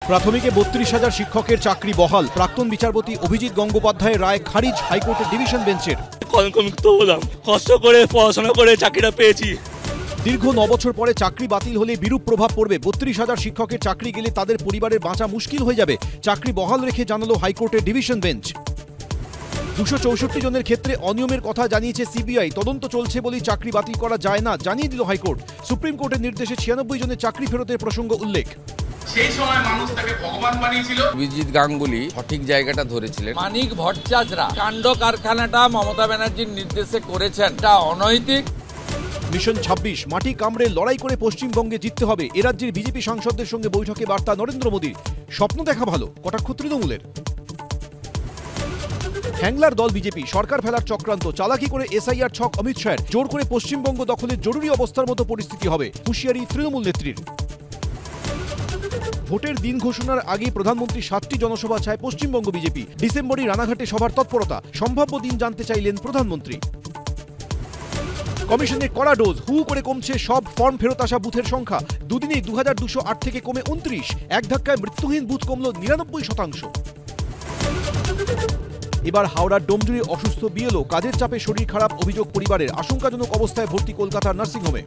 প্রাথমিকে ৩২,০০০ শিক্ষকের চাকরি বহাল। প্রাক্তন বিচারপতি অভিজিৎ গঙ্গোপাধ্যায়ের রায় খারিজ হাইকোর্টের ডিভিশন বেঞ্চের। কলঙ্কমুক্ত হলাম, কষ্ট করে পড়াশোনা করে চাকরিটা পেয়েছি। দীর্ঘ ৯ বছর পরে চাকরি বাতিল হলে বিরূপ প্রভাব পড়বে। ৩২,০০০ শিক্ষকের চাকরি গেলে তাদের পরিবারের বাঁচা মুশকিল হয়ে যাবে। চাকরি বহাল রেখে জানালো হাইকোর্টের ডিভিশন বেঞ্চ। ২৬৪ জনের ক্ষেত্রে অনিয়মের কথা জানিয়েছে সিবিআই। তদন্ত চলছে বলেই চাকরি বাতিল করা যায় না জানিয়ে দিল হাইকোর্ট। সুপ্রিম কোর্টের নির্দেশে ৯৬ জনের চাকরি ফেরতের প্রসঙ্গ উল্লেখ। সেই সময় মানুষ তাকে ভগবান বানিয়েছিল। অভিজিৎ গাঙ্গুলি সঠিক জায়গাটা ধরেছিলেন। মানিক ভট্টাচার্যরা কাণ্ড কারখানাটা মমতা ব্যানার্জির নির্দেশে করেছেন, এটা অনৈতিক। মিশন ২৬ মাটি কামড়ে লড়াই করে পশ্চিমবঙ্গে জিততে হবে। এ রাজ্যের বিজেপি সাংসদদের সঙ্গে বৈঠকে বার্তা নরেন্দ্র মোদীর। স্বপ্ন দেখা ভালো, কটাক্ষ তৃণমূলের। হ্যাংলার দল বিজেপি, সরকার ফেলার চক্রান্ত, চালাকি করে এসআইআর ছক অমিত শাহের, জোর করে পশ্চিমবঙ্গ দখলের জরুরি অবস্থার মতো পরিস্থিতি হবে, হুঁশিয়ারি তৃণমূল নেত্রীর। ভোটের দিন ঘোষণার আগেই প্রধানমন্ত্রী ৭টি জনসভা চায় পশ্চিমবঙ্গ বিজেপি। ডিসেম্বরে রানাঘাটে সভার তৎপরতা, সম্ভাব্য দিন জানতে চাইলেন প্রধানমন্ত্রী। কমিশনের কড়া ডোজ, হু করে কমছে সব ফর্ম ফেরত আসা বুথের সংখ্যা। দুদিনেই ২,২০৮ থেকে কমে ২৯। এক ধাক্কায় মৃত্যুহীন বুথ কমল ৯৯%। এবার হাওড়ার ডোমজুড়ে অসুস্থ বিএলও, কাজের চাপে শরীর খারাপ অভিযোগ পরিবারের। আশঙ্কাজনক অবস্থায় ভর্তি কলকাতার নার্সিংহোমে।